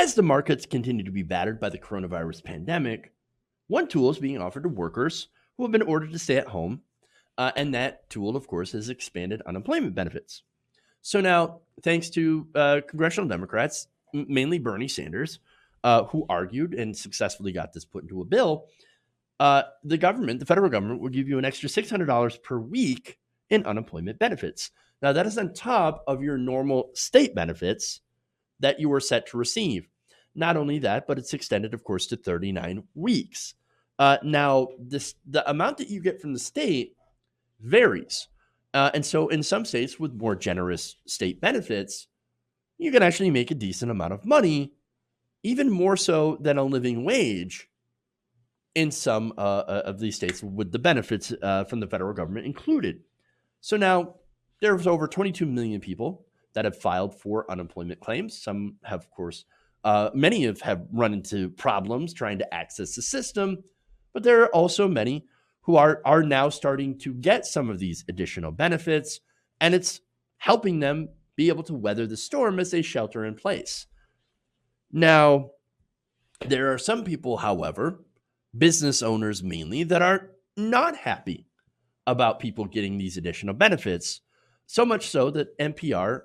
as the markets continue to be battered by the coronavirus pandemic, one tool is being offered to workers who have been ordered to stay at home. And that tool, of course, has expanded unemployment benefits. So now, thanks to congressional Democrats, mainly Bernie Sanders, who argued and successfully got this put into a bill, the federal government, will give you an extra $600 per week in unemployment benefits. Now, that is on top of your normal state benefits that you were set to receive. Not only that, but it's extended, of course, to 39 weeks. Now, the amount that you get from the state varies. And so in some states with more generous state benefits, you can actually make a decent amount of money, even more so than a living wage in some of these states with the benefits from the federal government included. So now there's over 22 million people that have filed for unemployment claims. Some have, of course, many have run into problems trying to access the system, but there are also many who are now starting to get some of these additional benefits, and it's helping them be able to weather the storm as they shelter in place. Now, there are some people, however, business owners mainly, that are not happy about people getting these additional benefits, so much so that NPR,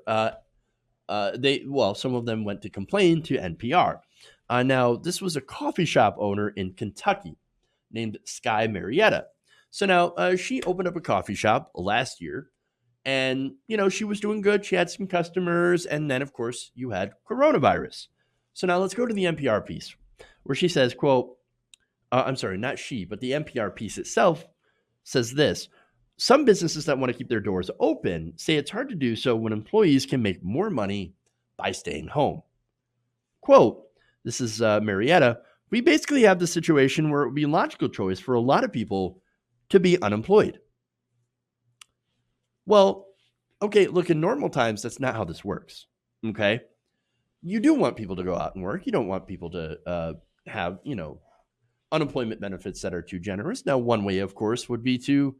some of them went to complain to NPR. Now, this was a coffee shop owner in Kentucky named Sky Marietta. So now she opened up a coffee shop last year, and, she was doing good. She had some customers, and then, of course, you had coronavirus. So now let's go to the NPR piece where she says, quote, I'm sorry, not she, but the NPR piece itself says this: some businesses that want to keep their doors open say it's hard to do so when employees can make more money by staying home. Quote, this is Marietta. We basically have the situation where it would be a logical choice for a lot of people to be unemployed. Well, okay, look, in normal times, that's not how this works, okay? You do want people to go out and work. You don't want people to have, unemployment benefits that are too generous. Now, one way, of course, would be to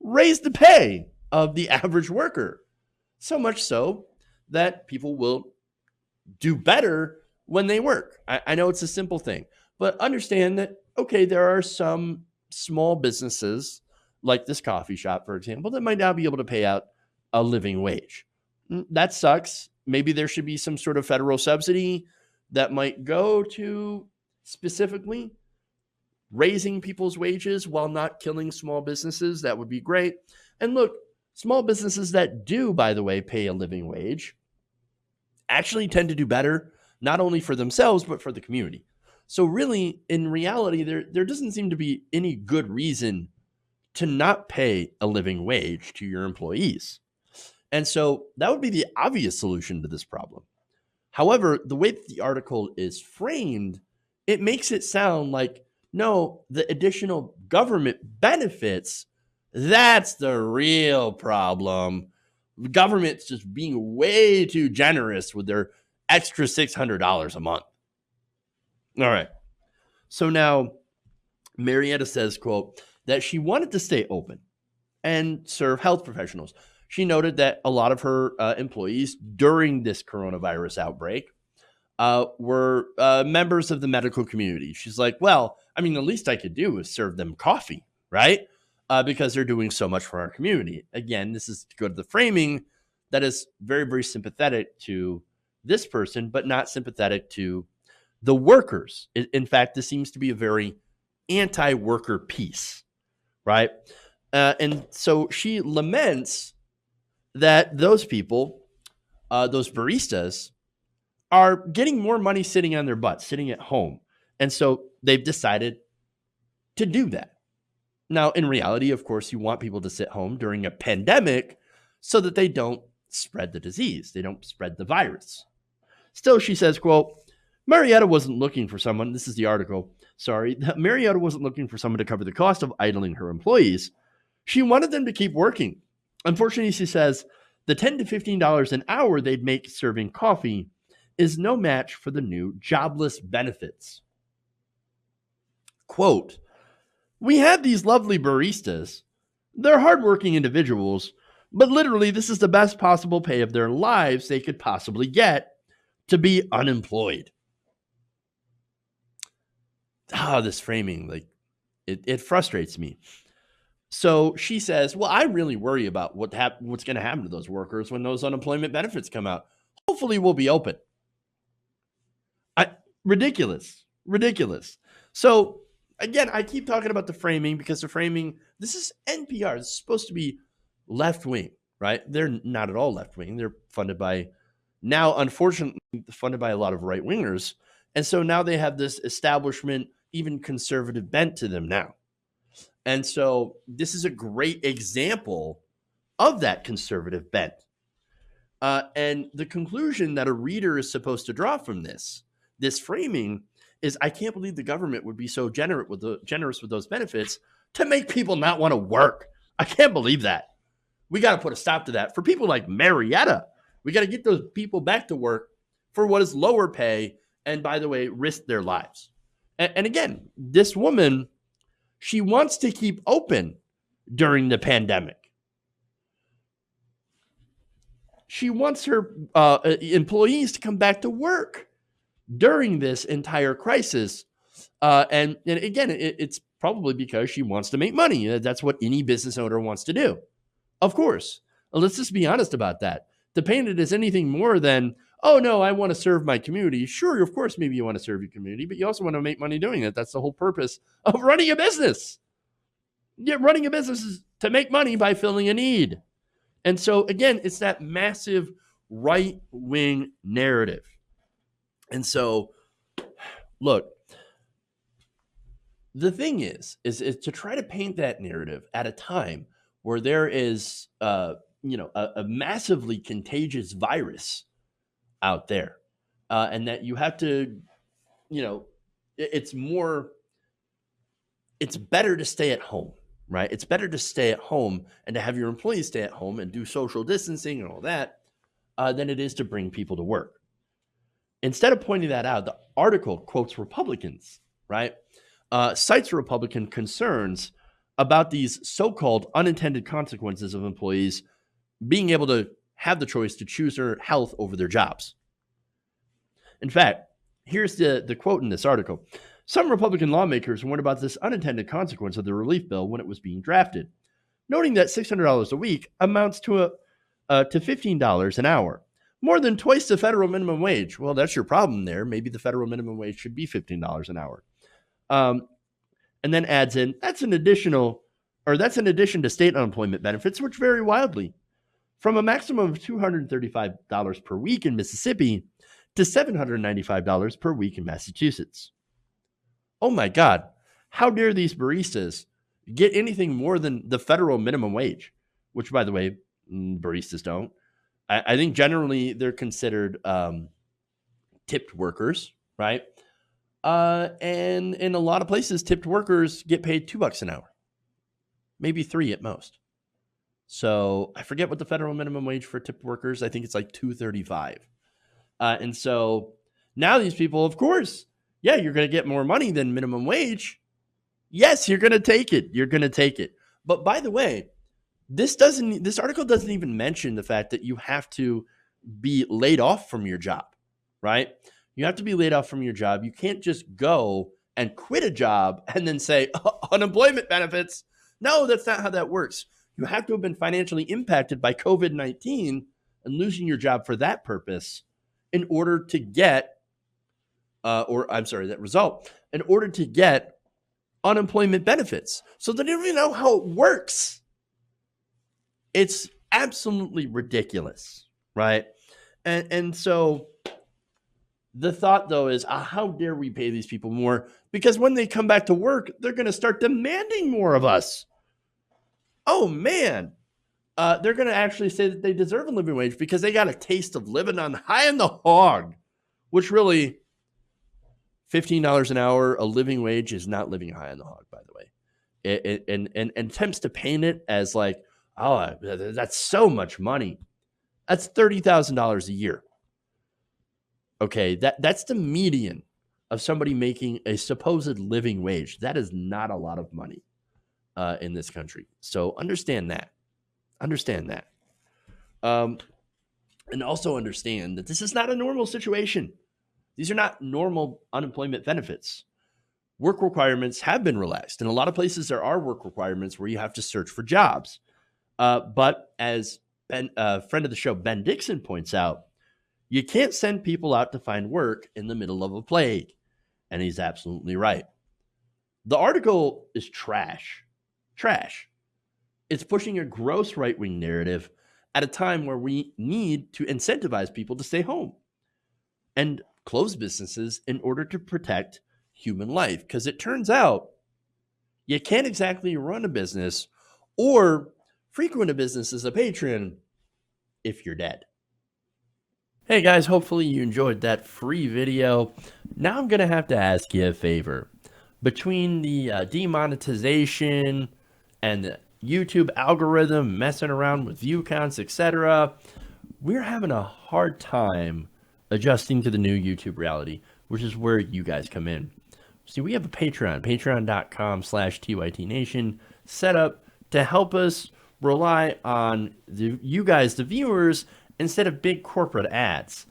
raise the pay of the average worker, so much so that people will do better when they work. I know it's a simple thing, but understand that, okay, there are some small businesses like this coffee shop, for example, that might not be able to pay out a living wage. That sucks. Maybe there should be some sort of federal subsidy that might go to specifically raising people's wages while not killing small businesses. That would be great. And look, small businesses that do, by the way, pay a living wage actually tend to do better, not only for themselves, but for the community. So really, in reality, there doesn't seem to be any good reason to not pay a living wage to your employees. And so that would be the obvious solution to this problem. However, the way that the article is framed, it makes it sound like, no, the additional government benefits, that's the real problem. The government's just being way too generous with their extra $600 a month. All right. So now Marietta says, quote, that she wanted to stay open and serve health professionals. She noted that a lot of her employees during this coronavirus outbreak were members of the medical community. She's like, well, I mean, the least I could do is serve them coffee, right? Because they're doing so much for our community. Again, this is to go to the framing that is very, very sympathetic to this person, but not sympathetic to the workers. In fact, this seems to be a very anti-worker piece, right? And so she laments that those people, those baristas, are getting more money sitting on their butts, sitting at home. And so they've decided to do that. Now, in reality, of course, you want people to sit home during a pandemic so that they don't spread the disease. They don't spread the virus. Still, she says, quote, Marietta wasn't looking for someone. This is the article. Sorry. Marietta wasn't looking for someone to cover the cost of idling her employees. She wanted them to keep working. Unfortunately, she says, the $10 to $15 an hour they'd make serving coffee is no match for the new jobless benefits. Quote, we have these lovely baristas. They're hardworking individuals, but literally this is the best possible pay of their lives they could possibly get to be unemployed. this framing, like it frustrates me. So she says, well, I really worry about what's going to happen to those workers when those unemployment benefits come out. Hopefully we'll be open. Ridiculous. Ridiculous. So again, I keep talking about the framing because the framing, this is NPR. It's supposed to be left wing, right? They're not at all left wing. They're funded by, now, unfortunately, funded by a lot of right wingers. And so now they have this establishment, even conservative bent to them now. And so this is a great example of that conservative bent. And the conclusion that a reader is supposed to draw from this framing is, I can't believe the government would be so generous with those benefits to make people not want to work. I can't believe that. We got to put a stop to that. For people like Marietta, we got to get those people back to work for what is lower pay, and by the way, risk their lives. And again, this woman, she wants to keep open during the pandemic. She wants her employees to come back to work during this entire crisis. And again, it's probably because she wants to make money. That's what any business owner wants to do. Of course. Let's just be honest about that. To paint it as anything more than, oh, no, I want to serve my community. Sure, of course, maybe you want to serve your community, but you also want to make money doing it. That's the whole purpose of running a business. Yeah, running a business is to make money by filling a need. And so, again, it's that massive right-wing narrative. And so, look, the thing is to try to paint that narrative at a time where there is, a massively contagious virus out there, and that you have to, it's better to stay at home, right? It's better to stay at home and to have your employees stay at home and do social distancing and all that, than it is to bring people to work. Instead of pointing that out, the article quotes Republicans, right? Cites Republican concerns about these so-called unintended consequences of employees being able to have the choice to choose their health over their jobs. In fact, here's the quote in this article. Some Republican lawmakers warned about this unintended consequence of the relief bill when it was being drafted, noting that $600 a week amounts to $15 an hour, more than twice the federal minimum wage. Well, that's your problem there. Maybe the federal minimum wage should be $15 an hour. And then adds in, that's in addition to state unemployment benefits, which vary wildly, from a maximum of $235 per week in Mississippi to $795 per week in Massachusetts. Oh my God, how dare these baristas get anything more than the federal minimum wage, which, by the way, baristas don't. I think generally they're considered tipped workers, right? And in a lot of places, tipped workers get paid $2 an hour, maybe $3 at most. So I forget what the federal minimum wage for tipped workers. I think it's like $2.35. And so now these people, of course, yeah, you're going to get more money than minimum wage. Yes, you're going to take it. You're going to take it. But by the way, this article doesn't even mention the fact that you have to be laid off from your job, right? You have to be laid off from your job. You can't just go and quit a job and then say, unemployment benefits. No, that's not how that works. You have to have been financially impacted by COVID-19 and losing your job for that purpose in order to get, that result, in order to get unemployment benefits. So they don't even know how it works. It's absolutely ridiculous, right? And so the thought, though, is how dare we pay these people more? Because when they come back to work, they're going to start demanding more of us. Oh, man. They're going to actually say that they deserve a living wage because they got a taste of living on high in the hog, which really, $15 an hour, a living wage, is not living high in the hog, by the way. And attempts to paint it as like, oh, that's so much money. That's $30,000 a year. Okay, that's the median of somebody making a supposed living wage. That is not a lot of money in this country. So understand that. And also understand that this is not a normal situation. These are not normal unemployment benefits. work requirements have been relaxed. In a lot of places, there are work requirements where you have to search for jobs. But as a friend of the show, Ben Dixon, points out, you can't send people out to find work in the middle of a plague. And he's absolutely right. The article is trash. Trash. It's pushing a gross right-wing narrative at a time where we need to incentivize people to stay home and close businesses in order to protect human life. Because it turns out you can't exactly run a business or frequent a business as a patron if you're dead. Hey guys, hopefully you enjoyed that free video. Now I'm going to have to ask you a favor. Between the demonetization and the YouTube algorithm messing around with view counts, etc., we're having a hard time adjusting to the new YouTube reality, which is where you guys come in. See, we have a Patreon, patreon.com/TYTNation, set up to help us rely on you guys, the viewers, instead of big corporate ads.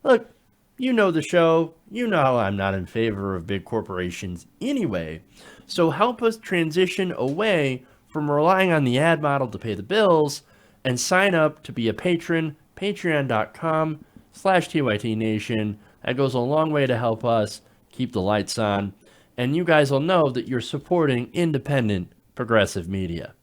Look, you know the show. You know I'm not in favor of big corporations anyway. So help us transition away from relying on the ad model to pay the bills and sign up to be a patron, patreon.com/TYTNation. That goes a long way to help us keep the lights on. And you guys will know that you're supporting independent, progressive media.